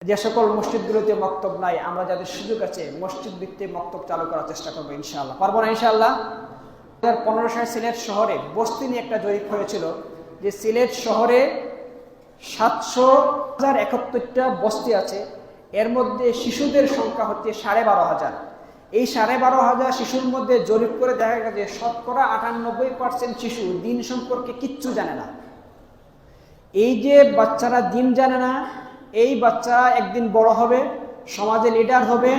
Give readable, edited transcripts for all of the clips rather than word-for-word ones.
যে সকল মসজিদগুলোতে মক্তব নাই, আমরা যাদের সুযোগ আছে মসজিদ ভিত্তিক মক্তব চালু করার চেষ্টা করবো ইনশাআল্লাহ। পারবো না ইনশাআল্লাহ? 2015 সালে সিলেট শহরে বস্তি নিয়ে একটা জরিপ হয়েছিল যে সিলেট শহরে 771টা বস্তি আছে, এর মধ্যে শিশুদের সংখ্যা হচ্ছে 12,500। এই 12,500 শিশুর মধ্যে জরিপ করে দেখা গেছে শতকরা 98% শিশু দিন সম্পর্কে কিচ্ছু জানে না। এই যে বাচ্চারা দিন জানে না, এই বাচ্চারা একদিন বড় হবে, সমাজে লিডার হবে,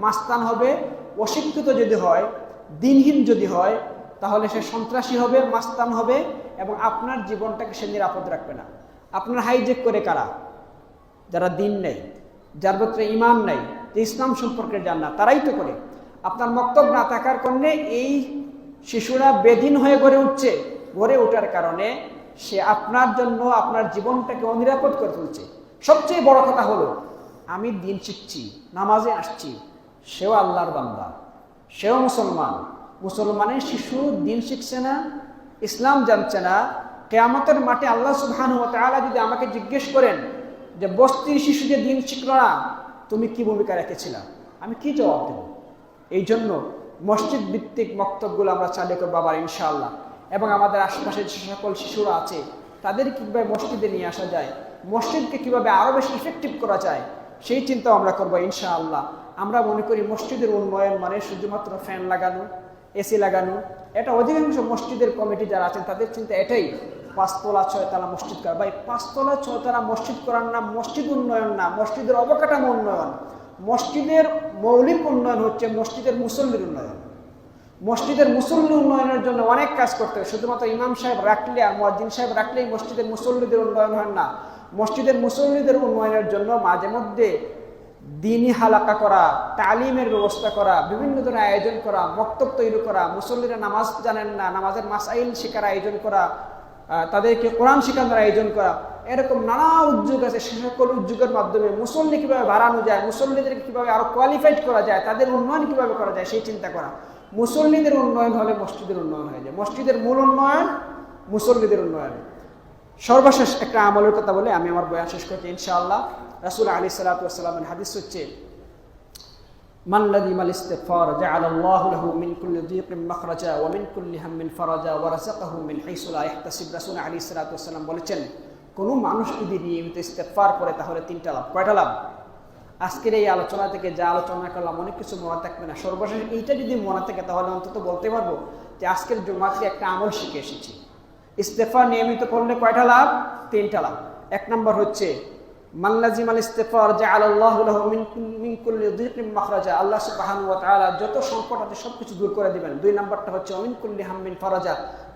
মাস্তান হবে। অশিক্ষিত যদি হয়, দিনহীন যদি হয়, তাহলে সে সন্ত্রাসী হবে, মাস্তান হবে এবং আপনার জীবনটাকে সে নিরাপদ রাখবে না। আপনার হাইজেক করে কারা? যারা দিন নেই, যার ভিতরে ইমান নেই, যে ইসলাম সম্পর্কে জান না, তারাই তো করে। আপনার মক্তব না থাকার কারণে এই শিশুরা বেদিন হয়ে গড়ে উঠছে। গড়ে ওঠার কারণে সে আপনার জন্য আপনার জীবনটাকে অনিরাপদ করে তুলছে। সবচেয়ে বড় কথা হলো, আমি দিন শিখছি, নামাজে আসছি, সেও আল্লাহর বান্দা, সেও মুসলমান। মুসলমানের শিশু দিন শিখছে না, ইসলাম জানছে না। কিয়ামতের মাঠে আল্লাহ সুবহানাহু ওয়া তাআলা যদি আমাকে জিজ্ঞেস করেন যে বস্তির শিশু যে দিন শিখল না, তুমি কি ভূমিকা রেখেছিলা, আমি কি জবাব দেব? এই জন্য মসজিদ ভিত্তিক মক্তবগুলো আমরা চালু করবো আবার ইনশাআল্লাহ। এবং আমাদের আশেপাশে যে সকল শিশুরা আছে তাদের কীভাবে মসজিদে নিয়ে আসা যায়, মসজিদকে কীভাবে আরও বেশি ইফেক্টিভ করা যায়, সেই চিন্তাও আমরা করবো ইনশাআল্লাহ। আমরা মনে করি মসজিদের উন্নয়ন মানে শুধুমাত্র ফ্যান লাগানো, এসি লাগানো। এটা অধিকাংশ মসজিদের কমিটি যারা আছেন তাদের চিন্তা এটাই, 5 তলা 6 তলা মসজিদ করা। ভাই 5 তলা 6 তলা মসজিদ করার নাম মসজিদ উন্নয়ন না, মসজিদের অবকাঠামো উন্নয়ন। মসজিদের মৌলিক উন্নয়ন হচ্ছে মসজিদের মুসল্লির উন্নয়ন। মসজিদের মুসল্লি উন্নয়নের জন্য অনেক কাজ করতে হবে। শুধুমাত্র ইমাম সাহেব রাখলে আর মুয়াজ্জিন সাহেব রাখলেই মসজিদের মুসল্লিদের উন্নয়ন হয় না। মসজিদের মুসল্লিদের উন্নয়নের জন্য মাঝে মধ্যে দিনী হালাকা করা, তালিমের ব্যবস্থা করা, বিভিন্ন ধরনের আয়োজন করা, মক্তব তৈরি করা, মুসল্লিরা নামাজ জানেন না, নামাজের মাসাইল শেখার আয়োজন করা, তাদেরকে কোরআন শেখানোর আয়োজন করা, এরকম নানা উদ্যোগ আছে। সে সকল উদ্যোগের মাধ্যমে মুসল্লি কীভাবে বাড়ানো যায়, মুসল্লিদেরকে কীভাবে আরও কোয়ালিফাইড করা যায়, তাদের উন্নয়ন কীভাবে করা যায় সেই চিন্তা করা। মুসল্লিদের উন্নয়ন হলে মসজিদের উন্নয়ন হয়ে যায়। মসজিদের মূল উন্নয়ন মুসল্লিদের উন্নয়ন। সর্বশেষ একটা আমলের কথা বলে আমি আমার বয়ান শেষ করছি ইনশাআল্লাহ। রাসূল আলাইহিস সালাতু ওয়াস সালামের হাদিস হচ্ছে, মান লাযিমাল ইস্তিগফার জাআলাল্লাহু লাহু মিন কুল্লি যিকিন মাখরাজা ওয়া মিন কুল্লি হাম্মিন ফারাজা ওয়া রাযাকাহু মিন হাইসু লা ইয়াহতাসিব। রাসূল আলাইহিস সালাতু ওয়াস সালাম বলেছেন, কোনো মানুষ যদি নিয়মিত ইস্তিগফার করে তাহলে 3টা লাভ। কয়টা লাভ? আজকের এই আলোচনা থেকে যা আলোচনা করলাম অনেক কিছু মনে থাকবে না, সর্বশেষ এইটা যদি মনে থাকে তাহলে অন্তত বলতে পারবো যে আজকের জুমাতে একটা আমল শিখে এসেছি। ইস্তেগফার নিয়মিত করলে কয়টা লাভ? 3টা লাভ। 1 নম্বর হচ্ছে মান লাযিমাল ইস্তিগফার জাআলাল্লাহু লাহু মিন কুল্লি যিকিন মাখরাজা। আল্লাহ সুবহানাহু ওয়া তাআলা যত সংকট আছে সবকিছু দূর করে দিবেন। 2 নম্বরটা হচ্ছে মিন কুল্লি হাম্মিন ফারাজা,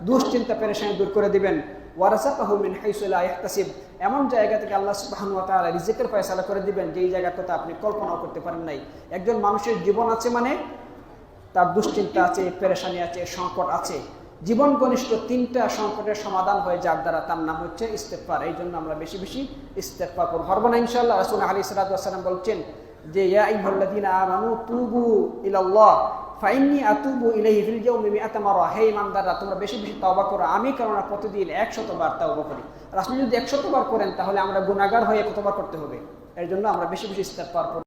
দুশ্চিন্তা পেরেশানি দূর করে দিবেন। ওয়া রাযাকাহু মিন হাইসু লা ইয়াহতাসিব, এমন জায়গা থেকে আল্লাহ সুবহানাহু ওয়া তাআলা রিজিকের ফয়সালা করে দিবেন যেই জায়গার কথা আপনি কল্পনাও করতে পারেন নাই। একজন মানুষের জীবন আছে মানে তার দুশ্চিন্তা আছে, পেরেশানি আছে, সংকট আছে। জীবন ঘনিষ্ঠ 3টা সংকটের সমাধান হয়ে যার দ্বারা, তার নাম হচ্ছে ইস্তেগফার। এই জন্য আমরা বেশি বেশি ইস্তেগফার করব। পারবো না ইনশাআল্লাহ? রাসূল আলাইহিস সালাতু ওয়াস সালাম বলছেন যে ইয়া আইয়ুহাল্লাযীনা আমানু তুবু ইলাল্লাহ ফাইন্নী আতুবু ইলাইহি ফিল ইয়াউমি 100 মাররা। হে ইমানদাররা, তোমরা বেশি বেশি তওবা করো, আমি কেননা প্রতিদিন 100 বার তওবা করি। রাসূল যদি 100 বার করেন তাহলে আমরা গুনাহগার হয়ে কতবার করতে হবে? এর জন্য আমরা বেশি বেশি ইস্তেগফার করব।